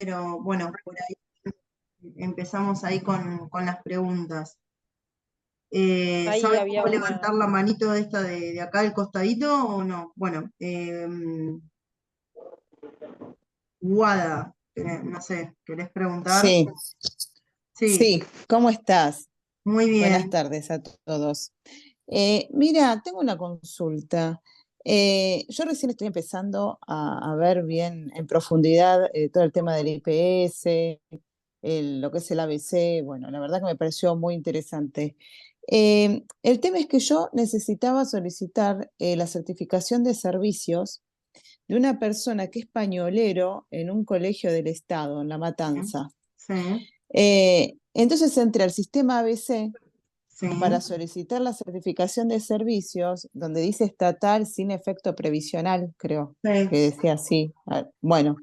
pero bueno, por ahí empezamos ahí con las preguntas. Ahí ¿Sabe había cómo levantar una. la manito esta de acá del costadito o no? Bueno, Guada, no sé, ¿querés preguntar? Sí, Sí, sí, ¿cómo estás? muy Buenas bien. tardes a todos. Mira, tengo una consulta. Yo recién estoy empezando a ver bien en profundidad todo el tema del IPS, lo que es el ABC. Bueno, la verdad que me pareció muy interesante. El tema es que yo necesitaba solicitar la certificación de servicios de una persona que es pañolero en un colegio del Estado, en La Matanza. Sí, Entonces entré al sistema ABC sí, para solicitar la certificación de servicios, donde dice estatal sin efecto previsional, creo sí. que decía así. Bueno,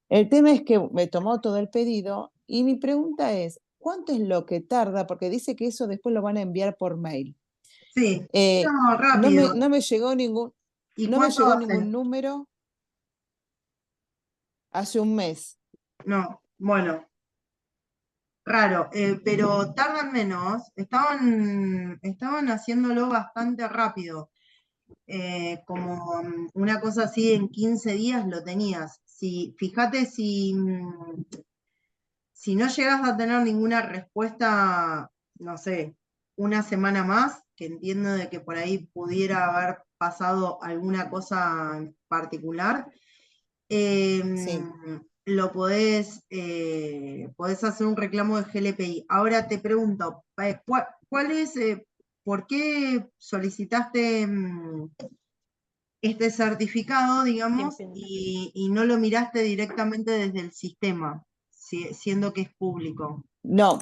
el tema es que me tomó todo el pedido y mi pregunta es, ¿cuánto es lo que tarda? Porque dice que eso después lo van a enviar por mail. Sí, Eh, no, no me, rápido. no me llegó ningún, ¿Y no me cuánto llegó hace? ningún número hace un mes. No, bueno, raro, pero tardan menos. Estaban haciéndolo bastante rápido. Como una cosa así, en 15 días lo tenías. Si, fíjate si no llegas a tener ninguna respuesta, no sé, una semana más, que entiendo de que por ahí pudiera haber pasado alguna cosa en particular, Sí. lo podés hacer un reclamo de GLPI. Ahora te pregunto, ¿cuál es, por qué solicitaste este certificado, digamos, y no lo miraste directamente desde el sistema, siendo que es público? No,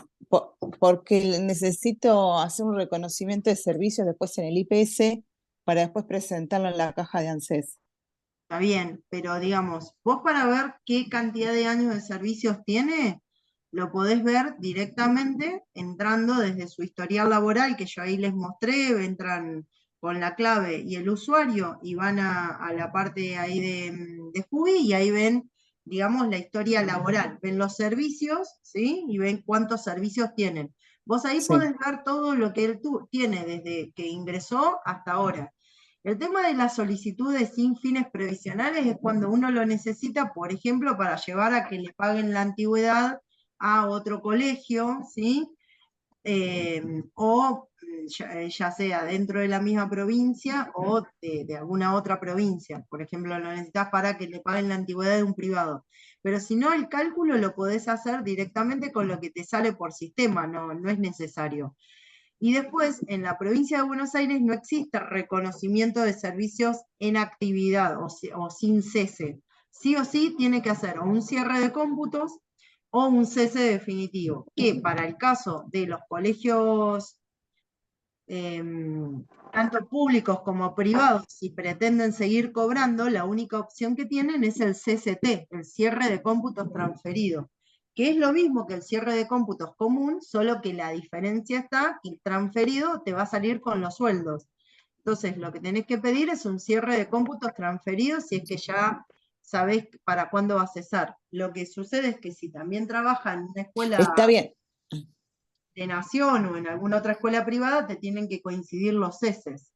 porque necesito hacer un reconocimiento de servicios después en el IPS para después presentarlo en la caja de ANSES. Está bien, pero digamos, vos para ver qué cantidad de años de servicios tiene, lo podés ver directamente entrando desde su historial laboral, que yo ahí les mostré, entran con la clave y el usuario y van a la parte ahí de Jubi y ahí ven, digamos, la historia laboral, ven los servicios, ¿sí? Y ven cuántos servicios tienen. Vos ahí Sí. podés ver todo lo que él tiene desde que ingresó hasta ahora. El tema de las solicitudes sin fines previsionales es cuando uno lo necesita, por ejemplo, para llevar a que le paguen la antigüedad a otro colegio, ¿sí? O ya sea dentro de la misma provincia o de alguna otra provincia. Por ejemplo, lo necesitas para que le paguen la antigüedad de un privado. Pero si no, el cálculo lo podés hacer directamente con lo que te sale por sistema, no es necesario. Y después, en la provincia de Buenos Aires no existe reconocimiento de servicios en actividad o sin cese. Sí o sí tiene que hacer o un cierre de cómputos o un cese definitivo, que para el caso de los colegios, eh, tanto públicos como privados, si pretenden seguir cobrando, la única opción que tienen es el CCT, el cierre de cómputos transferido, que es lo mismo que el cierre de cómputos común, solo que la diferencia está que el transferido te va a salir con los sueldos. Entonces, lo que tenés que pedir es un cierre de cómputos transferidos si es que ya sabés para cuándo va a cesar. Lo que sucede es que si también trabaja en una escuela Está bien, de nación o en alguna otra escuela privada, te tienen que coincidir los ceses.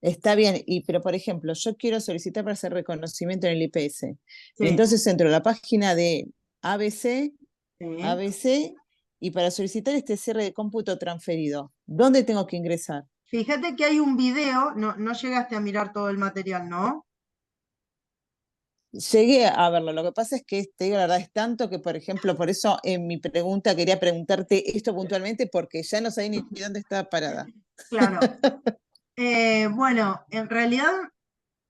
está bien. Pero por ejemplo, yo quiero solicitar para hacer reconocimiento en el IPS. Sí, Entonces entro a la página de ABC, sí. ABC, y para solicitar este cierre de cómputo transferido, ¿dónde tengo que ingresar? Fíjate que hay un video, no llegaste a mirar todo el material, ¿no? Llegué a verlo, lo que pasa es que, te digo la verdad, es tanto que, por ejemplo, por eso en mi pregunta quería preguntarte esto puntualmente, porque ya no sabía ni dónde estaba parada. Claro. Bueno, en realidad,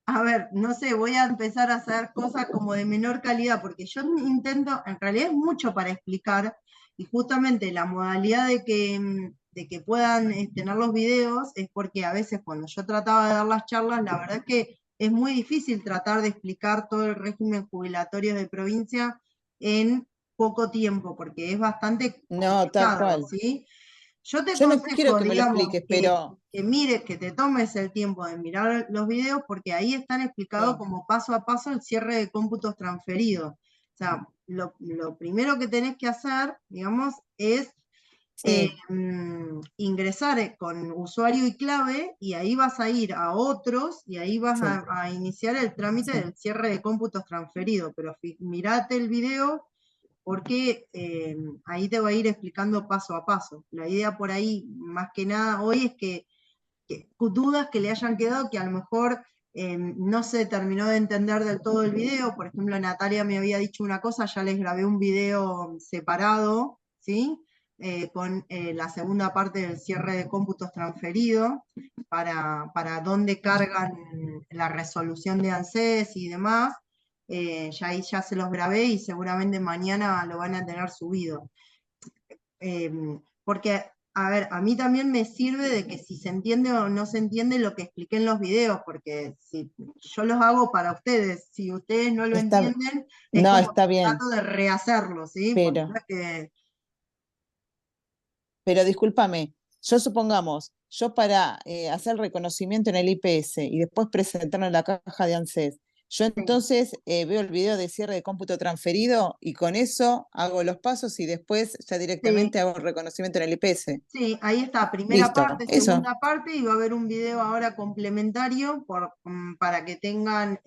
a ver, no sé, voy a empezar a hacer cosas como de menor calidad, porque yo intento, en realidad es mucho para explicar, y justamente la modalidad de que puedan tener los videos es porque a veces cuando yo trataba de dar las charlas, la verdad es que es muy difícil tratar de explicar todo el régimen jubilatorio de provincia en poco tiempo, porque es bastante No, tal complicado, cual. ¿sí? Yo te Yo no quiero aconsejo, que me lo digamos, expliques, pero que mires, que te tomes el tiempo de mirar los videos, porque ahí están explicados sí, como paso a paso el cierre de cómputos transferidos. O sea, lo primero que tenés que hacer, digamos, es sí, ingresar con usuario y clave, y ahí vas a ir a otros, y ahí vas sí, a iniciar el trámite sí. del cierre de cómputos transferidos. Pero mirate el video porque ahí te va a ir explicando paso a paso. La idea por ahí, más que nada hoy, es que dudas que le hayan quedado, que a lo mejor no se terminó de entender del todo el video. Por ejemplo, Natalia me había dicho una cosa, ya les grabé un video separado, ¿sí? Con la segunda parte del cierre de cómputos transferido, para dónde cargan la resolución de ANSES y demás. Ya ahí ya se los grabé y seguramente mañana lo van a tener subido. Porque, a ver, a mí también me sirve de que si se entiende o no se entiende lo que expliqué en los videos, porque si yo los hago para ustedes, si ustedes no lo Está, entienden, es no, como está que bien, trato de rehacerlo, ¿sí? Porque no pero, es que... pero discúlpame, yo supongamos, yo para hacer el reconocimiento en el IPS y después presentarlo en la caja de ANSES, yo Sí, entonces veo el video de cierre de cómputo transferido y con eso hago los pasos y después ya sí, directamente hago el reconocimiento en el IPS. sí, ahí está, primera Listo, parte, eso. segunda parte, y va a haber un video ahora complementario para que tengan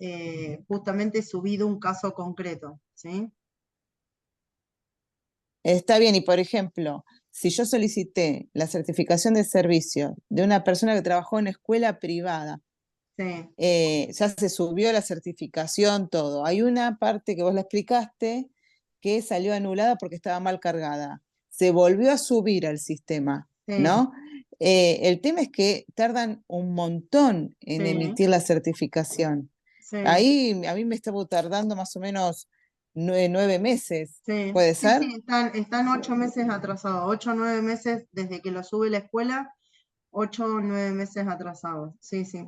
justamente subido un caso concreto, ¿sí? Está bien, y por ejemplo, si yo solicité la certificación de servicio de una persona que trabajó en escuela privada, Sí, ya se subió la certificación, todo. Hay una parte que vos la explicaste que salió anulada porque estaba mal cargada. Se volvió a subir al sistema, sí, ¿no? El tema es que tardan un montón en sí, emitir la certificación. sí. Ahí a mí me estaba tardando más o menos 9 meses, Sí, ¿puede sí, ser? sí, están 8 meses atrasados, 8 o 9 meses desde que lo sube la escuela, 8 o 9 meses atrasados, sí, sí.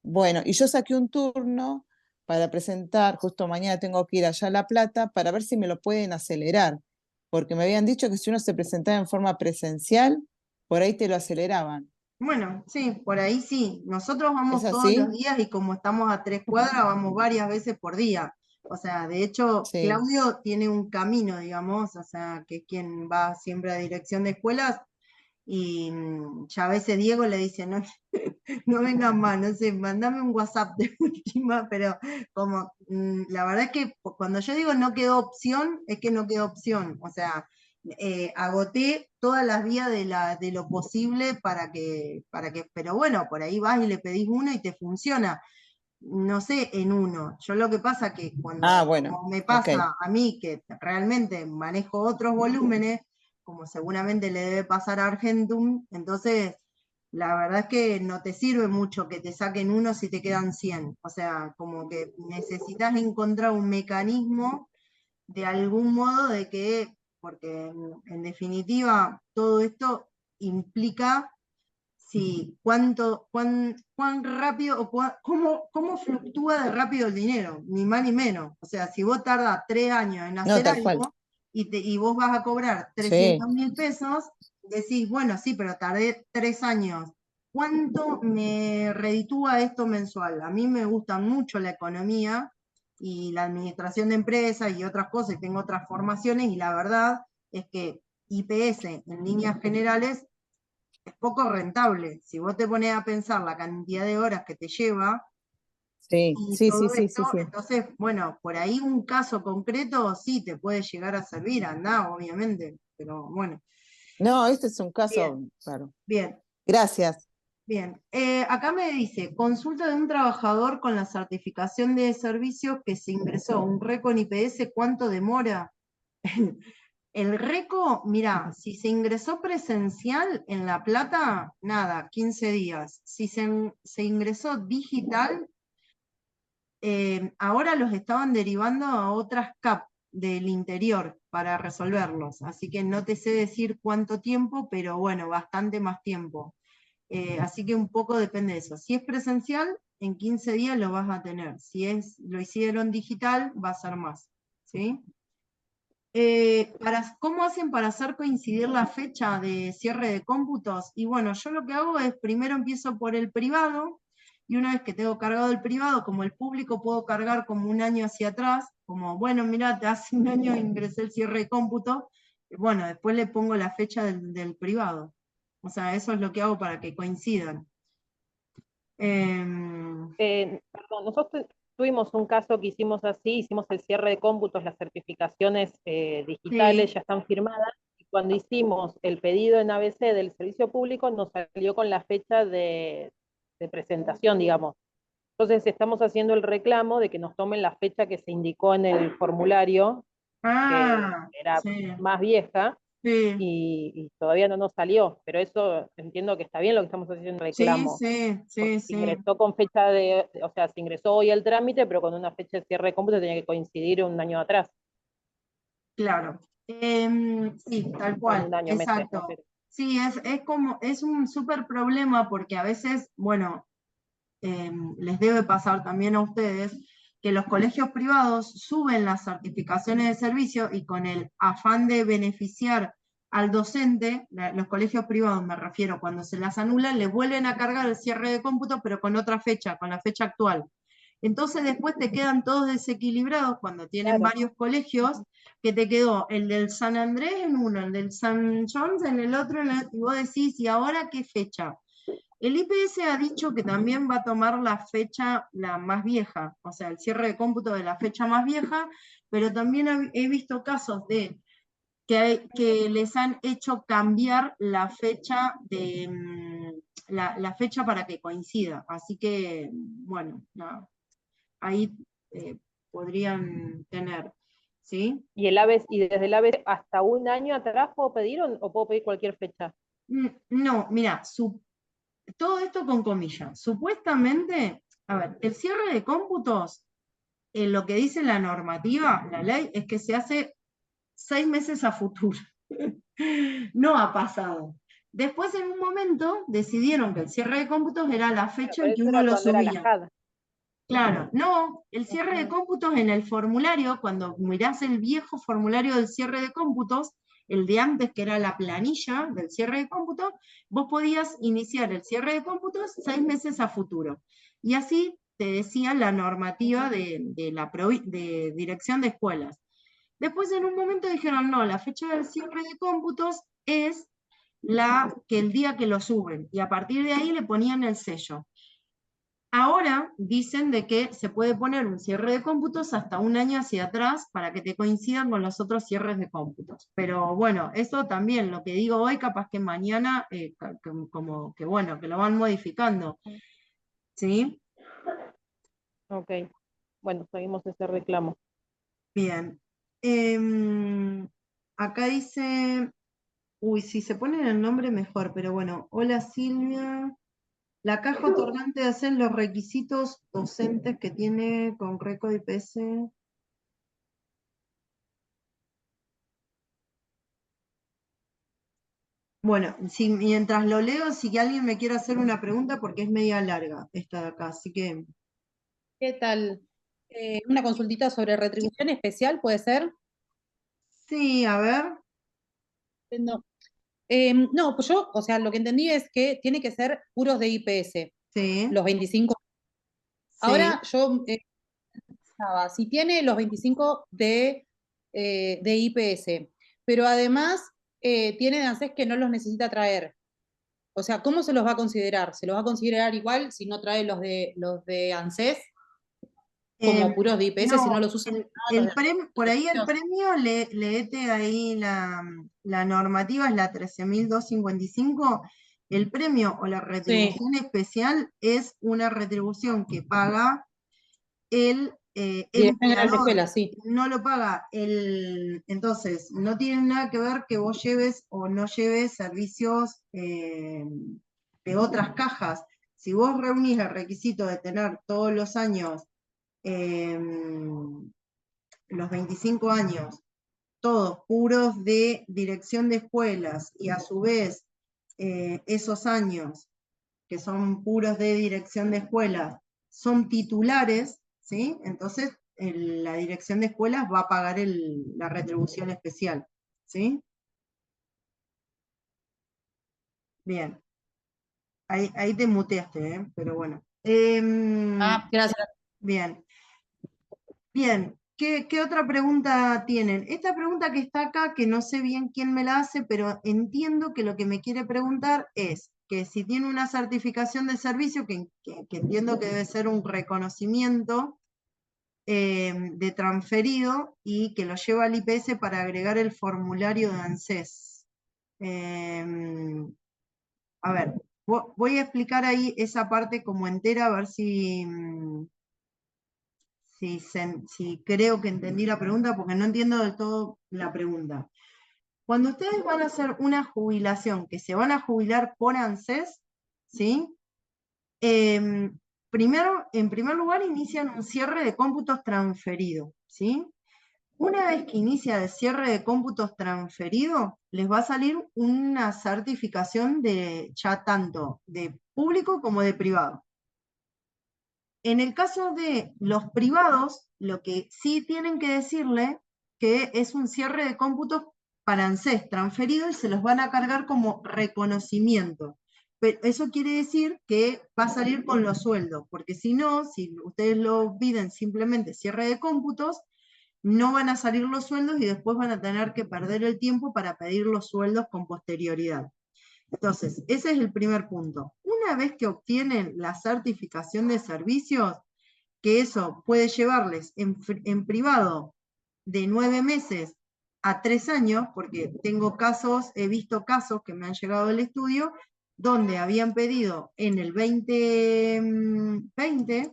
Bueno, y yo saqué un turno para presentar, justo mañana tengo que ir allá a La Plata para ver si me lo pueden acelerar, porque me habían dicho que si uno se presentaba en forma presencial, por ahí te lo aceleraban. Bueno, sí, por ahí sí. Nosotros ¿Es vamos todos los así? días y como estamos a 3 cuadras, vamos varias veces por día. O sea, de hecho, Sí. Claudio tiene un camino, digamos, o sea, que es quien va siempre a dirección de escuelas, y ya a veces Diego le dice, no, no vengan más, no sé, mandame un WhatsApp de última, pero como la verdad es que cuando yo digo no quedó opción, es que no quedó opción. O sea, agoté todas las vías de lo posible pero bueno, por ahí vas y le pedís uno y te funciona. No sé, en uno. Yo lo que pasa que Ah, cuando, bueno, como me ok. pasa a mí, que realmente manejo otros volúmenes, como seguramente le debe pasar a Argentum, entonces la verdad es que no te sirve mucho que te saquen uno si te quedan 100. O sea, como que necesitas encontrar un mecanismo de algún modo de que, porque en definitiva todo esto implica si cuán rápido o cómo fluctúa de rápido el dinero, ni más ni menos. O sea, si vos tardas 3 años en No, hacer tal cual. algo y vos vas a cobrar Sí. 300.000 pesos, decís, bueno, sí, pero tardé 3 años. ¿Cuánto me reditúa esto mensual? A mí me gusta mucho la economía y la administración de empresas y otras cosas, y tengo otras formaciones, y la verdad es que IPS en líneas generales es poco rentable. Si vos te pones a pensar la cantidad de horas que te lleva Sí, y sí, sí, todo sí, esto, sí, sí. entonces, bueno, por ahí un caso concreto sí te puede llegar a servir, anda, obviamente, pero bueno, No, este es un bien, caso, claro. bien, Gracias. bien. Acá me dice, consulta de un trabajador con la certificación de servicios que se ingresó un RECON IPS, ¿cuánto demora? El RECO, mira, si se ingresó presencial en La Plata, nada, 15 días. Si se ingresó digital, ahora los estaban derivando a otras CAP del interior para resolverlos. Así que no te sé decir cuánto tiempo, pero bueno, bastante más tiempo. Así que un poco depende de eso. Si es presencial, en 15 días lo vas a tener. Si lo hicieron digital, va a ser más. ¿Sí? ¿Cómo hacen para hacer coincidir la fecha de cierre de cómputos? Y bueno, yo lo que hago es, primero empiezo por el privado, y una vez que tengo cargado el privado, como el público puedo cargar como un año hacia atrás, como, bueno, mirá, hace un año ingresé el cierre de cómputo, bueno, después le pongo la fecha del privado. O sea, eso es lo que hago para que coincidan. Perdón, nosotros tuvimos un caso que hicimos así, hicimos el cierre de cómputos, las certificaciones digitales Sí. ya están firmadas, y cuando hicimos el pedido en ABC del servicio público nos salió con la fecha de presentación, digamos. Entonces estamos haciendo el reclamo de que nos tomen la fecha que se indicó en el formulario, que era Sí, más vieja, sí, y todavía no nos salió, pero eso entiendo que está bien lo que estamos haciendo sí, reclamo, sí, porque sí, se sí, ingresó con fecha o sea, se ingresó hoy el trámite, pero con una fecha de cierre de cómputo tenía que coincidir un año atrás, claro. Sí, tal bueno, cual, un año, meses, no exacto. sé. Sí, es un súper problema porque a veces, bueno, les debe pasar también a ustedes, que los colegios privados suben las certificaciones de servicio y con el afán de beneficiar al docente, los colegios privados me refiero, cuando se las anulan, les vuelven a cargar el cierre de cómputo, pero con otra fecha, con la fecha actual. Entonces después te quedan todos desequilibrados cuando tienen Claro. varios colegios, que te quedó el del San Andrés en uno, el del San John's en el otro, y vos decís, ¿y ahora qué fecha? El IPS ha dicho que también va a tomar la fecha la más vieja, o sea, el cierre de cómputo de la fecha más vieja, pero también he visto casos de que les han hecho cambiar la fecha la fecha para que coincida. Así que, bueno, nada, ahí podrían tener, ¿sí? ¿Y el AVE, y desde el AVE hasta un año atrás puedo pedir o puedo pedir cualquier fecha? No, mira, todo esto con comillas. Supuestamente, a ver, el cierre de cómputos, lo que dice la normativa, la ley, es que se hace 6 meses a futuro. No ha pasado. Después, en un momento, decidieron que el cierre de cómputos era la Claro, fecha pero en que eso uno era lo cuando era la subía. JAD. Claro, no, el cierre de cómputos en el formulario, cuando mirás el viejo formulario del cierre de cómputos, el de antes que era la planilla del cierre de cómputos, vos podías iniciar el cierre de cómputos 6 meses a futuro. Y así te decía la normativa de dirección de escuelas. Después en un momento dijeron, no, la fecha del cierre de cómputos es el día que lo suben, y a partir de ahí le ponían el sello. Ahora dicen de que se puede poner un cierre de cómputos hasta un año hacia atrás para que te coincidan con los otros cierres de cómputos. Pero bueno, eso también, lo que digo hoy, capaz que mañana, como que bueno, que lo van modificando. ¿Sí? Ok, bueno, seguimos ese reclamo. Bien. Acá dice, uy, si se ponen el nombre mejor, pero bueno, hola Silvia. La caja otorgante hace los requisitos docentes que tiene con Greco IPS. Bueno, si, mientras lo leo, si alguien me quiere hacer una pregunta, porque es media larga esta de acá, así que ¿Qué tal? Una consultita sobre retribución especial, ¿puede ser? sí, a ver, No. No, pues yo, o sea, lo que entendí es que tiene que ser puros de IPS, sí, los 25. sí. Ahora yo pensaba, si tiene los 25 de IPS, pero además tiene de ANSES que no los necesita traer. O sea, ¿cómo se los va a considerar? ¿Se los va a considerar igual si no trae los de ANSES Em, como puros de IPS, si no no, los usa los de por ahí el servicios? premio, leete ahí la normativa, es la 13.255. El premio o la Sí, retribución especial es una retribución que paga el Dirección General de empleador, Escuela, sí. no lo paga entonces, no tiene nada que ver que vos lleves o no lleves servicios de otras cajas. Si vos reunís el requisito de tener todos los años, eh, los 25 años, todos puros de dirección de escuelas, y a su vez esos años que son puros de dirección de escuelas, son titulares, ¿sí? Entonces la dirección de escuelas va a pagar la retribución especial, ¿sí? Bien. Ahí te muteaste, ¿eh? Pero bueno. Gracias. Bien. Bien. ¿Qué otra pregunta tienen? Esta pregunta que está acá, que no sé bien quién me la hace, pero entiendo que lo que me quiere preguntar es que si tiene una certificación de servicio, que entiendo que debe ser un reconocimiento de transferido y que lo lleva al IPS para agregar el formulario de ANSES. A ver, voy a explicar ahí esa parte como entera, a ver si creo que entendí la pregunta, porque no entiendo del todo la pregunta. Cuando ustedes van a hacer una jubilación, que se van a jubilar por ANSES, ¿sí? Primero, en primer lugar, inician un cierre de cómputos transferido, ¿sí? Una vez que inicia el cierre de cómputos transferido, les va a salir una certificación ya tanto de público como de privado. En el caso de los privados, lo que sí tienen que decirle que es un cierre de cómputos para ANSES transferido y se los van a cargar como reconocimiento. Pero eso quiere decir que va a salir con los sueldos, porque si no, si ustedes lo piden simplemente cierre de cómputos, no van a salir los sueldos y después van a tener que perder el tiempo para pedir los sueldos con posterioridad. Entonces, ese es el primer punto. Una vez que obtienen la certificación de servicios, que eso puede llevarles en privado de 9 meses a 3 años, porque he visto casos que me han llegado al estudio, donde habían pedido en el 2020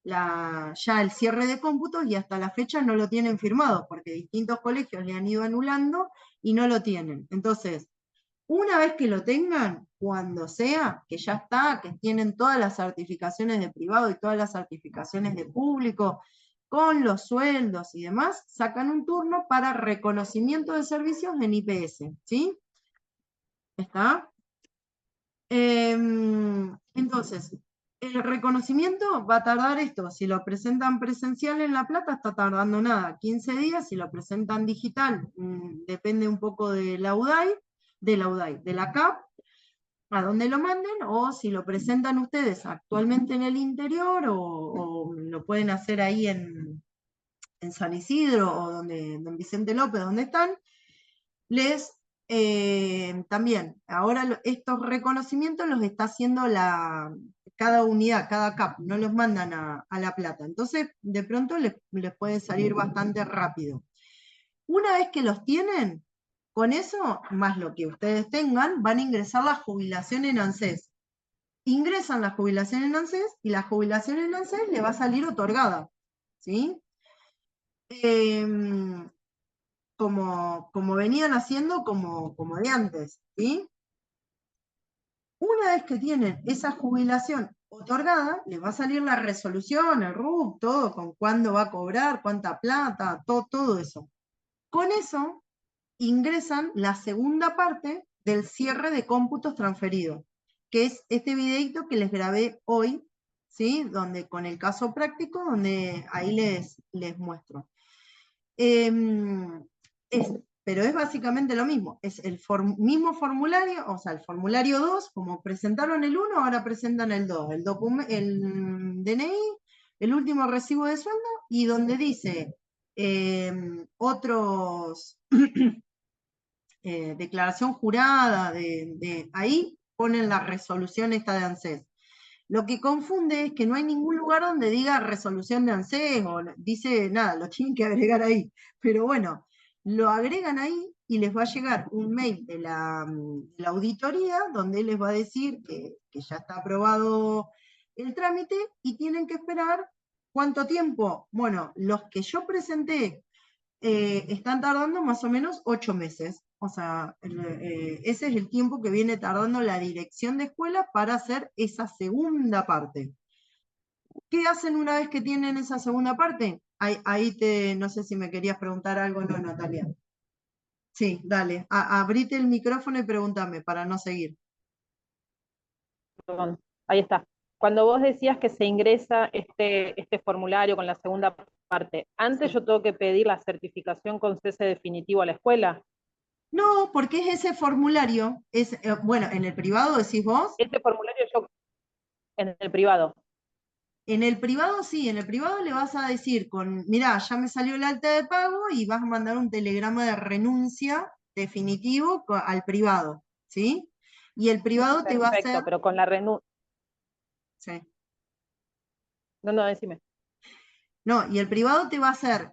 ya el cierre de cómputos y hasta la fecha no lo tienen firmado, porque distintos colegios le han ido anulando y no lo tienen. Entonces, una vez que lo tengan, cuando sea, que ya está, que tienen todas las certificaciones de privado y todas las certificaciones de público, con los sueldos y demás, sacan un turno para reconocimiento de servicios en IPS, ¿sí? ¿Está? Entonces, el reconocimiento va a tardar esto, si lo presentan presencial en La Plata está tardando nada, 15 días, si lo presentan digital, depende un poco de la UDAI, de la CAP, a donde lo manden, o si lo presentan ustedes actualmente en el interior, o lo pueden hacer ahí en San Isidro, o en Vicente López, donde están, también, ahora estos reconocimientos los está haciendo cada unidad, cada CAP, no los mandan a La Plata. Entonces, de pronto les puede salir bastante rápido. Una vez que los tienen, con eso, más lo que ustedes tengan, van a ingresar la jubilación en ANSES. Ingresan la jubilación en ANSES y la jubilación en ANSES le va a salir otorgada, ¿sí? Como venían haciendo como de antes, ¿sí? Una vez que tienen esa jubilación otorgada, les va a salir la resolución, el RUP, todo, con cuándo va a cobrar, cuánta plata, todo eso. Con eso ingresan la segunda parte del cierre de cómputos transferidos, que es este videito que les grabé hoy, ¿sí? Donde con el caso práctico, donde ahí les muestro. Pero es básicamente lo mismo, es el mismo formulario, o sea, el formulario 2, como presentaron el 1, ahora presentan el 2, el DNI, el último recibo de sueldo, y donde dice otros, declaración jurada, ahí ponen la resolución esta de ANSES. Lo que confunde es que no hay ningún lugar donde diga resolución de ANSES o dice nada, lo tienen que agregar ahí. Pero bueno, lo agregan ahí y les va a llegar un mail de la auditoría donde les va a decir que ya está aprobado el trámite y tienen que esperar ¿cuánto tiempo? Bueno, los que yo presenté están tardando más o menos 8 meses. O sea, ese es el tiempo que viene tardando la dirección de escuela para hacer esa segunda parte. ¿Qué hacen una vez que tienen esa segunda parte? No sé si me querías preguntar algo, no, Natalia. Sí, dale, abrite el micrófono y pregúntame para no seguir. Perdón, ahí está. cuando vos decías que se ingresa este formulario con la segunda parte, antes yo tengo que pedir la certificación con cese definitivo a la escuela. No, porque es ese formulario, bueno, en el privado decís vos. Este formulario yo, en el privado. En el privado sí, en el privado le vas a decir mirá, ya me salió el alta de pago y vas a mandar un telegrama de renuncia definitivo al privado, ¿sí? Y el privado te va a hacer... Perfecto, pero con la renuncia. Sí. No, decime. No, y el privado te va a hacer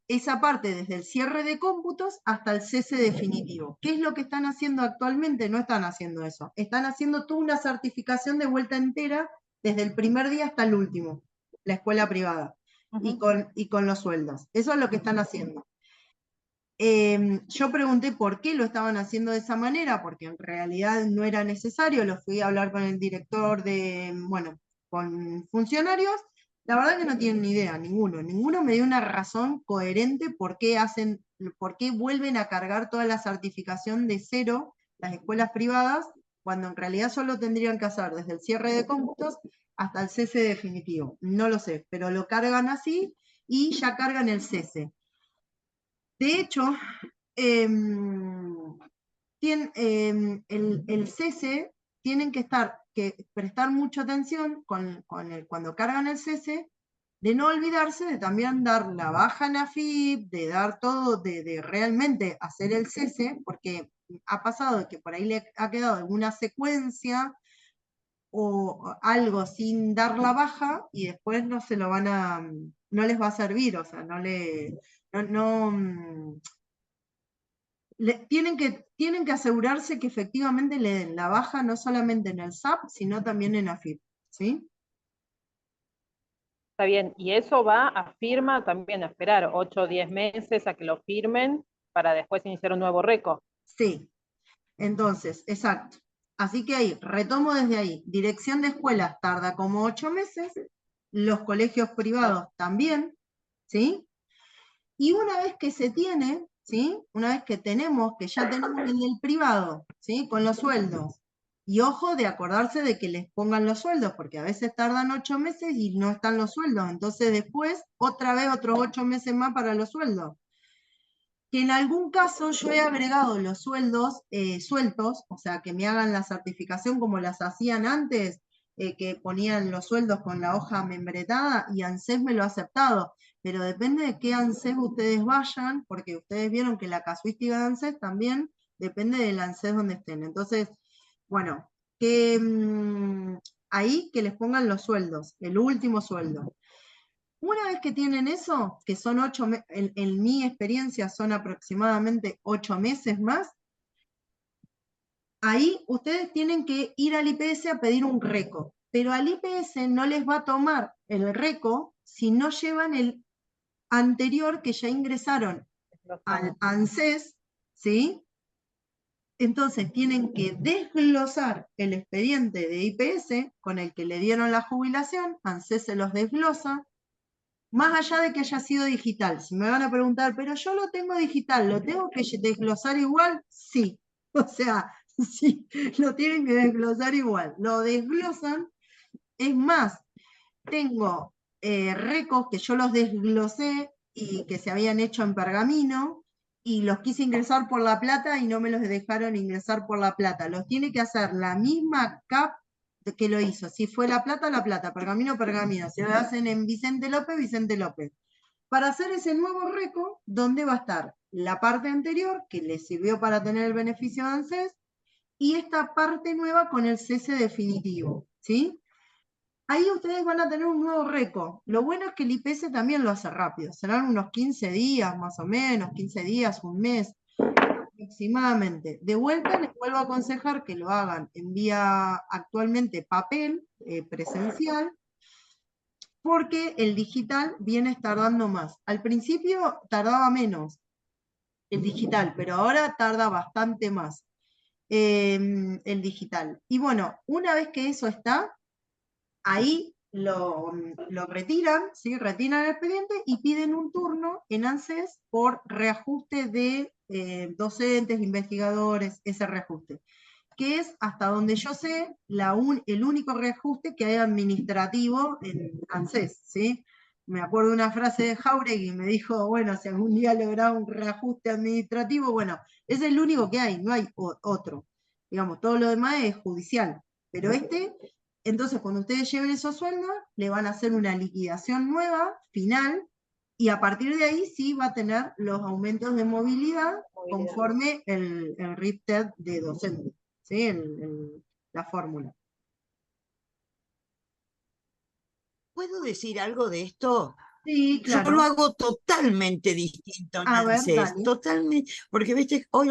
esa parte desde el cierre de cómputos hasta el cese definitivo. ¿Qué es lo que están haciendo actualmente? No están haciendo eso. Están haciendo toda una certificación de vuelta entera desde el primer día hasta el último, la escuela privada, y con los sueldos. Eso es lo que están haciendo. Yo pregunté por qué lo estaban haciendo de esa manera, porque en realidad no era necesario. Lo fui a hablar con el director con funcionarios. La verdad que no tienen ni idea, ninguno me dio una razón coherente por qué vuelven a cargar toda la certificación de cero las escuelas privadas, cuando en realidad solo tendrían que hacer desde el cierre de cómputos hasta el cese definitivo. No lo sé, pero lo cargan así y ya cargan el cese. De hecho, el cese tienen que prestar mucha atención cuando cargan el cese, de no olvidarse de también dar la baja en AFIP, de dar todo, de realmente hacer el cese, porque ha pasado que por ahí le ha quedado alguna secuencia o algo sin dar la baja y después no les va a servir, o sea, tienen que asegurarse que efectivamente le den la baja no solamente en el SAP, sino también en AFIP, ¿sí? Está bien, y eso va a firma también, a esperar 8 o 10 meses a que lo firmen para después iniciar un nuevo récord. Sí, entonces, exacto. Así que ahí, retomo desde ahí. Dirección de escuelas tarda como 8 meses, los colegios privados también, ¿sí? Y una vez que se tiene, ¿sí? Una vez que ya tenemos en el privado, ¿sí? Con los sueldos. Y ojo de acordarse de que les pongan los sueldos, porque a veces tardan 8 meses y no están los sueldos. Entonces después, otra vez otros 8 meses más para los sueldos. Que en algún caso yo he agregado los sueldos sueltos, o sea, que me hagan la certificación como las hacían antes, que ponían los sueldos con la hoja membretada, y ANSES me lo ha aceptado, pero depende de qué ANSES ustedes vayan, porque ustedes vieron que la casuística de ANSES también depende del ANSES donde estén. Entonces, bueno, ahí que les pongan los sueldos, el último sueldo. Una vez que tienen eso, que son 8 meses, en mi experiencia son aproximadamente 8 meses más, ahí ustedes tienen que ir al IPS a pedir un RECO, pero al IPS no les va a tomar el RECO si no llevan el anterior que ya ingresaron al ANSES, ¿sí? Entonces tienen que desglosar el expediente de IPS con el que le dieron la jubilación, ANSES se los desglosa. Más allá de que haya sido digital, si me van a preguntar, pero yo lo tengo digital, ¿lo tengo que desglosar igual? Sí. O sea, sí, lo tienen que desglosar igual. Lo desglosan. Es más, tengo recos que yo los desglosé y que se habían hecho en pergamino y los quise ingresar por La Plata y no me los dejaron ingresar por La Plata. Los tiene que hacer la misma CAP que lo hizo. Si fue La Plata, pergamino, pergamino. Si lo hacen en Vicente López, Vicente López. Para hacer ese nuevo reco, ¿dónde va a estar la parte anterior, que les sirvió para tener el beneficio de ANSES, y esta parte nueva con el cese definitivo, ¿sí? Ahí ustedes van a tener un nuevo reco. Lo bueno es que el IPS también lo hace rápido. Serán unos 15 días, más o menos, 15 días, un mes, aproximadamente. De vuelta les vuelvo a aconsejar que lo hagan en vía actualmente papel, presencial, porque el digital viene tardando más. Al principio tardaba menos el digital, pero ahora tarda bastante más el digital. Y bueno, una vez que eso está, ahí lo retiran, ¿sí? Retiran el expediente y piden un turno en ANSES por reajuste de docentes, investigadores, ese reajuste. que es, hasta donde yo sé, el único reajuste que hay administrativo en ANSES, ¿sí? Me acuerdo de una frase de Jauregui y me dijo, bueno, si algún día lograba un reajuste administrativo, bueno, es el único que hay, no hay otro. Digamos, todo lo demás es judicial. Pero entonces cuando ustedes lleven esos sueldos, le van a hacer una liquidación nueva, final, y a partir de ahí sí va a tener los aumentos de movilidad conforme el RIPTED de docente, ¿sí? La fórmula. ¿Puedo decir algo de esto? Sí, Yo lo claro. hago totalmente distinto en A ver, ANSES, dale. totalmente, porque viste, hoy,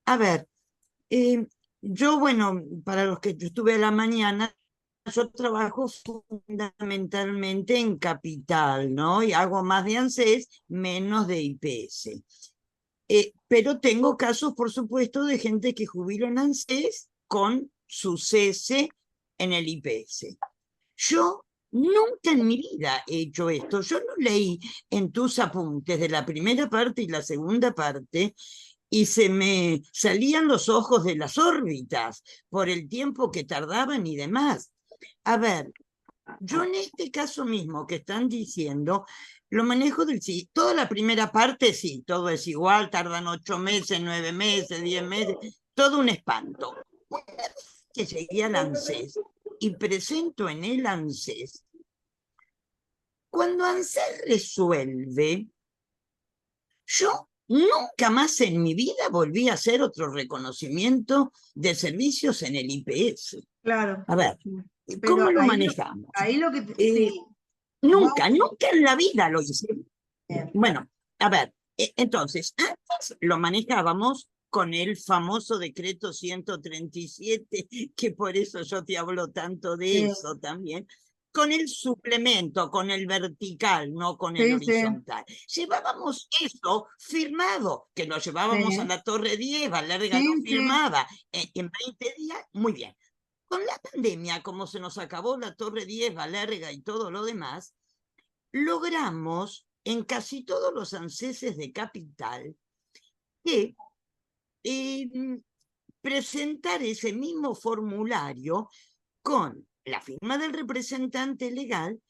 a ver, yo, bueno, para los que yo estuve a la mañana, yo trabajo fundamentalmente en Capital, ¿no? Y hago más de ANSES, menos de IPS. Pero tengo casos, por supuesto, de gente que jubila en ANSES con su cese en el IPS. Yo nunca en mi vida he hecho esto. Yo lo leí en tus apuntes de la primera parte y la segunda parte y se me salían los ojos de las órbitas por el tiempo que tardaban y demás. A ver, yo en este caso mismo que están diciendo, lo manejo del sí. Toda la primera parte sí, todo es igual, tardan 8 meses, 9 meses, 10 meses, todo un espanto. Una vez que llegué al ANSES y presento en el ANSES, cuando ANSES resuelve, yo nunca más en mi vida volví a hacer otro reconocimiento de servicios en el IPS. Claro. A ver, Pero ¿cómo lo manejamos? Ahí lo que sí. Nunca en la vida lo hice. Bien. Bueno, a ver, entonces, antes lo manejábamos con el famoso decreto 137, que por eso yo te hablo tanto de eso también, con el suplemento, con el vertical, no con el horizontal. Llevábamos eso firmado, que lo llevábamos a la Torre 10, Valerga lo firmaba en 20 días, muy bien. Con la pandemia, como se nos acabó la Torre 10, Valerga y todo lo demás, logramos en casi todos los ANSESes de Capital que presentar ese mismo formulario con la firma del representante legal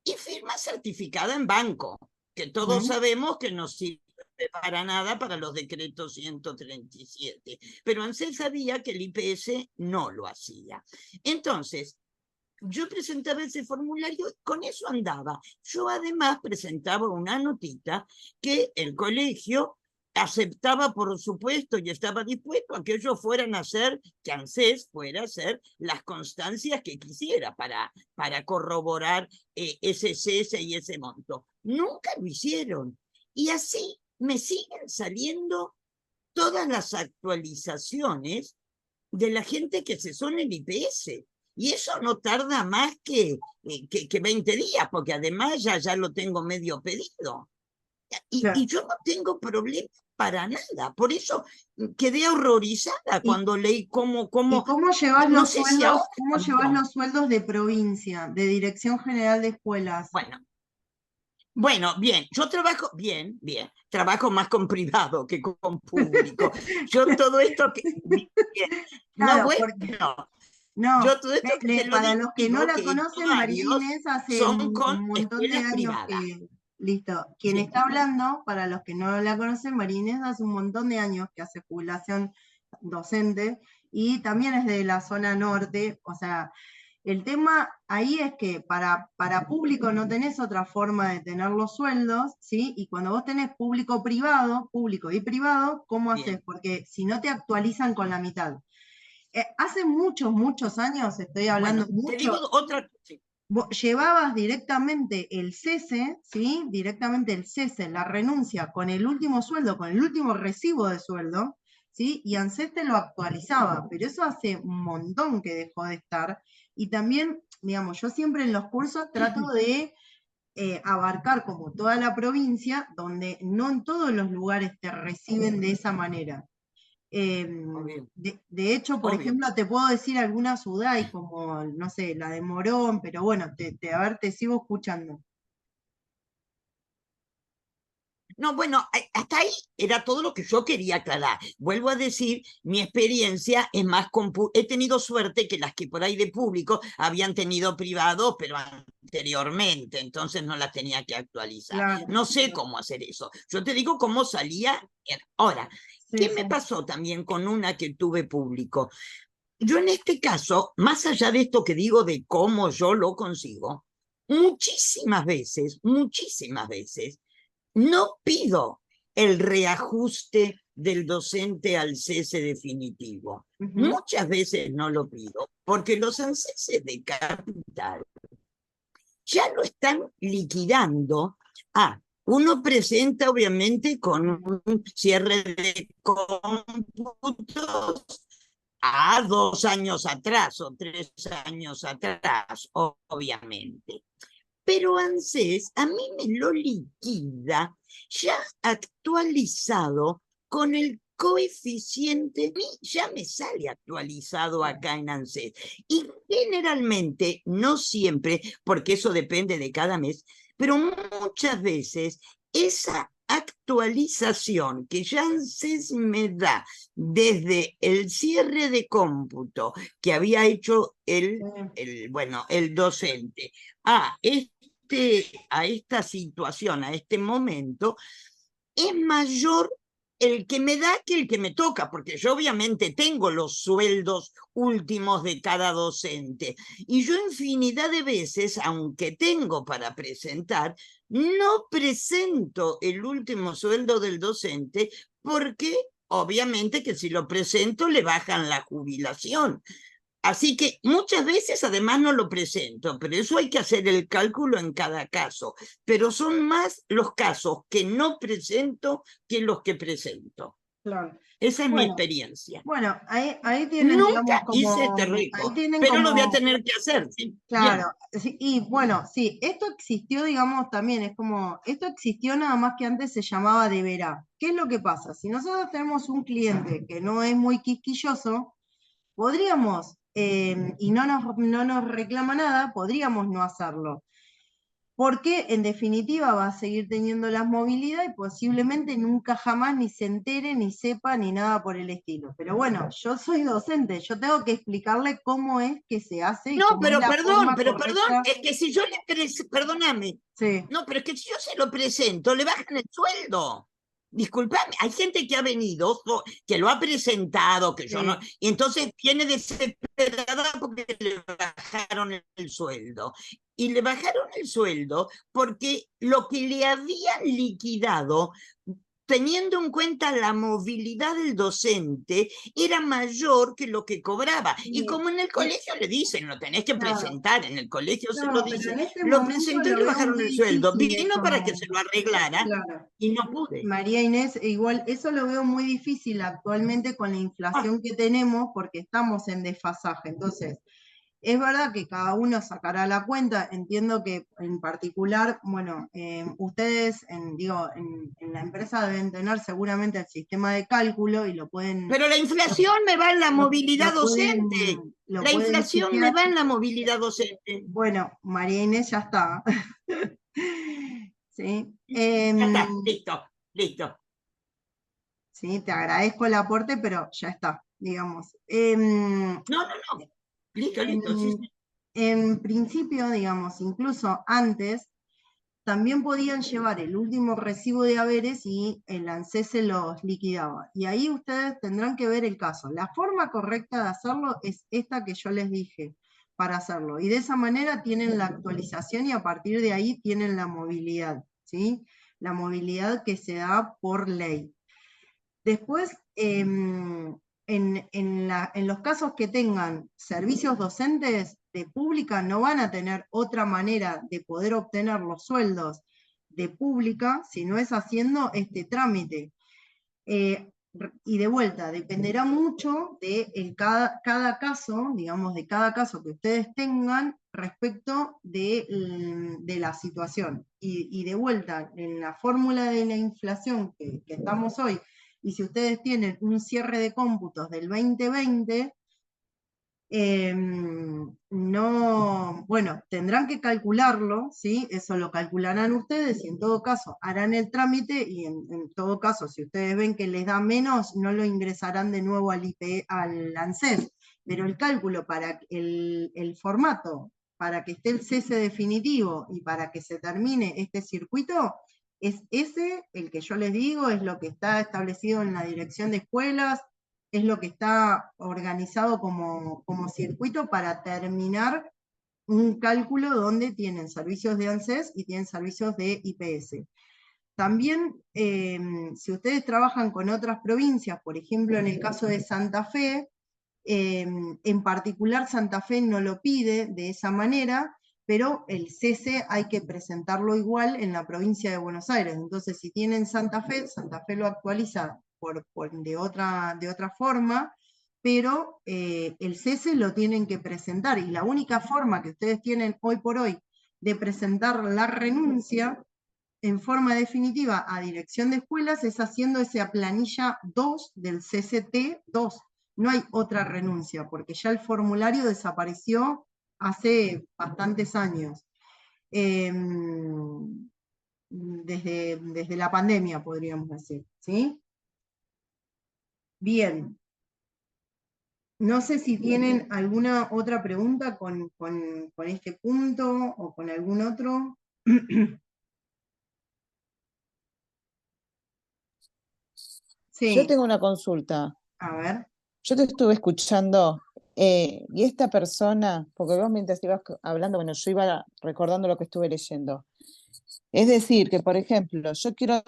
y firma certificada en banco, que todos sabemos que no sirve para nada para los decretos 137. Pero ANSES sabía que el IPS no lo hacía. Entonces, yo presentaba ese formulario y con eso andaba. Yo además presentaba una notita que el colegio aceptaba, por supuesto, y estaba dispuesto a que ellos fueran a hacer, que ANSES fuera a hacer las constancias que quisiera para corroborar ese cese y ese monto. Nunca lo hicieron. Y así me siguen saliendo todas las actualizaciones de la gente que cesó en el IPS. Y eso no tarda más que 20 días, porque además ya lo tengo medio pedido. Y yo no tengo problema para nada. Por eso quedé horrorizada cuando leí cómo llevas no los sé sueldos, si ahora, cómo llevas los sueldos de provincia, de Dirección General de Escuelas. Bueno, bien, yo trabajo, bien, trabajo más con privado que con público. Yo todo esto que... Bien, claro, no, bueno, no, yo todo esto que te lo para los que no la que conocen, varios María hace son con un montón de escuelas años privadas. Listo. Quien está hablando, para los que no la conocen, María hace un montón de años que hace jubilación docente y también es de la zona norte, o sea, el tema ahí es que para público no tenés otra forma de tener los sueldos, ¿sí? Y cuando vos tenés público y privado, ¿cómo haces? Porque si no te actualizan con la mitad. Hace muchos años, estoy hablando mucho. Te digo otra. Sí. Llevabas directamente el cese, ¿sí? Directamente el cese, la renuncia con el último sueldo, con el último recibo de sueldo, ¿sí? Y ANSES te lo actualizaba, pero eso hace un montón que dejó de estar. Y también, digamos, yo siempre en los cursos trato de abarcar como toda la provincia, donde no en todos los lugares te reciben de esa manera. De hecho, por ejemplo, te puedo decir algunas UDAI, como, no sé, la de Morón, pero bueno, a ver, te sigo escuchando. No, bueno, hasta ahí era todo lo que yo quería aclarar. Vuelvo a decir, mi experiencia es más he tenido suerte que las que por ahí de público habían tenido privados, pero anteriormente, entonces no las tenía que actualizar. Claro. No sé cómo hacer eso. Yo te digo cómo salía. Ahora, ¿qué me pasó también con una que tuve público? Yo en este caso, más allá de esto que digo de cómo yo lo consigo, muchísimas veces, no pido el reajuste del docente al cese definitivo. Muchas veces no lo pido, porque los ANSES de Capital ya lo están liquidando. Uno presenta obviamente con un cierre de cómputos a 2 años atrás o 3 años atrás, obviamente. Pero ANSES a mí me lo liquida ya actualizado con el coeficiente, ya me sale actualizado acá en ANSES. Y generalmente, no siempre, porque eso depende de cada mes, pero muchas veces esa actualización que ya ANSES me da desde el cierre de cómputo que había hecho el docente a esta situación, a este momento, es mayor el que me da que el que me toca, porque yo obviamente tengo los sueldos últimos de cada docente. Y yo infinidad de veces, aunque tengo para presentar, no presento el último sueldo del docente porque obviamente que si lo presento le bajan la jubilación. Así que muchas veces además no lo presento, pero eso hay que hacer el cálculo en cada caso. Pero son más los casos que no presento que los que presento. Claro. Esa es mi experiencia. Bueno, ahí tienen, Nunca digamos, como... hice este récord, tienen pero como, lo voy a tener que hacer. ¿Sí? Claro, sí, y bueno, sí, esto existió, digamos, también, es como, esto existió nada más que antes se llamaba deberá. ¿Qué es lo que pasa? Si nosotros tenemos un cliente que no es muy quisquilloso, podríamos, y no nos reclama nada, podríamos no hacerlo. Porque en definitiva va a seguir teniendo la movilidad y posiblemente nunca jamás ni se entere, ni sepa, ni nada por el estilo. Pero bueno, yo soy docente, yo tengo que explicarle cómo es que se hace. Y No, cómo pero es la perdón, correcta. es que si yo perdóname. Sí. No, pero es que si yo se lo presento, le bajan el sueldo. Disculpame, hay gente que ha venido, que lo ha presentado, que yo no, y entonces viene desesperada porque le bajaron el sueldo. Y le bajaron el sueldo porque lo que le habían liquidado, teniendo en cuenta la movilidad del docente, era mayor que lo que cobraba. Y como en el colegio le dicen, lo tenés que presentar, en el colegio se lo dicen, lo presenté y le bajaron el sueldo. Vino para que se lo arreglara y no pude. María Inés, igual eso lo veo muy difícil actualmente con la inflación que tenemos porque estamos en desfasaje. Entonces, es verdad que cada uno sacará la cuenta, entiendo que en particular, bueno, ustedes, en la empresa deben tener seguramente el sistema de cálculo y lo pueden... Pero la inflación me va en la movilidad docente. La inflación me va en la movilidad docente. Bueno, María Inés ya está. ¿Sí? Ya está, listo. Sí, te agradezco el aporte, pero ya está, digamos. No. Listo. Sí. En principio, digamos, incluso antes, también podían llevar el último recibo de haberes y el ANSES se los liquidaba. Y ahí ustedes tendrán que ver el caso. La forma correcta de hacerlo es esta que yo les dije para hacerlo. Y de esa manera tienen la actualización y a partir de ahí tienen la movilidad, ¿sí? La movilidad que se da por ley. Después, en los casos que tengan servicios docentes de pública, no van a tener otra manera de poder obtener los sueldos de pública si no es haciendo este trámite. Y de vuelta, dependerá mucho de cada caso, digamos, de cada caso que ustedes tengan respecto de la situación. Y de vuelta, en la fórmula de la inflación que estamos hoy, y si ustedes tienen un cierre de cómputos del 2020, no, bueno, tendrán que calcularlo, ¿sí? Eso lo calcularán ustedes y en todo caso harán el trámite y en todo caso, si ustedes ven que les da menos, no lo ingresarán de nuevo al ANSES, pero el cálculo para el formato, para que esté el cese definitivo y para que se termine este circuito, es ese, el que yo les digo, es lo que está establecido en la dirección de escuelas, es lo que está organizado como circuito para terminar un cálculo donde tienen servicios de ANSES y tienen servicios de IPS. También, si ustedes trabajan con otras provincias, por ejemplo, en el caso de Santa Fe, en particular Santa Fe no lo pide de esa manera, pero el cese hay que presentarlo igual en la provincia de Buenos Aires. Entonces, si tienen Santa Fe lo actualiza de otra forma, pero el cese lo tienen que presentar, y la única forma que ustedes tienen hoy por hoy de presentar la renuncia en forma definitiva a dirección de escuelas es haciendo esa planilla 2 del CCT 2. No hay otra renuncia, porque ya el formulario desapareció hace bastantes años. Desde la pandemia, podríamos decir, ¿sí? Bien. No sé si tienen alguna otra pregunta con este punto o con algún otro. Yo Sí, tengo una consulta. a ver. Yo te estuve escuchando y esta persona, porque vos mientras ibas hablando, bueno, yo iba recordando lo que estuve leyendo. Es decir, que por ejemplo, yo quiero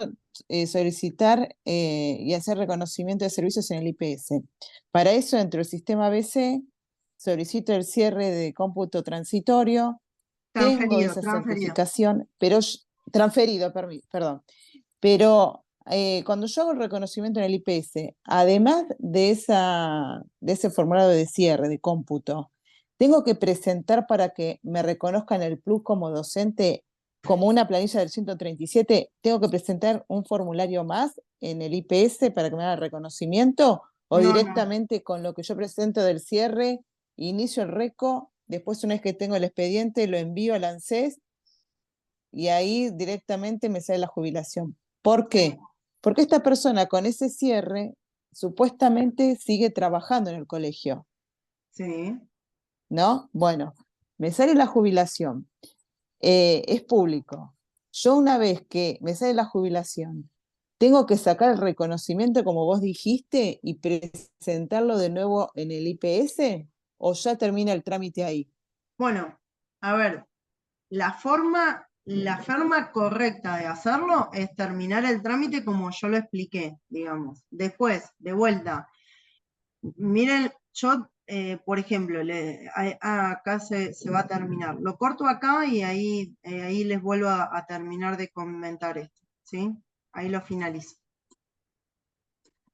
solicitar y hacer reconocimiento de servicios en el IPS. Para eso, dentro del sistema ABC, solicito el cierre de cómputo transitorio, tengo Transferido, esa transferido. certificación, pero transferido, perdón. Pero cuando yo hago el reconocimiento en el IPS, además de ese formulario de cierre, de cómputo, tengo que presentar para que me reconozcan el plus como docente, como una planilla del 137, tengo que presentar un formulario más en el IPS para que me haga el reconocimiento, o No, no. directamente con lo que yo presento del cierre, inicio el reco, después una vez que tengo el expediente lo envío al ANSES y ahí directamente me sale la jubilación. ¿Por qué? Porque esta persona con ese cierre supuestamente sigue trabajando en el colegio, Sí. ¿no? Bueno, me sale la jubilación, es público. Yo una vez que me sale la jubilación, tengo que sacar el reconocimiento como vos dijiste y presentarlo de nuevo en el IPS, o ya termina el trámite ahí. Bueno, a ver, la forma correcta de hacerlo es terminar el trámite como yo lo expliqué, digamos. Después, de vuelta, miren, yo, por ejemplo, acá se va a terminar. Lo corto acá y ahí les vuelvo a terminar de comentar esto, ¿sí? Ahí lo finalizo.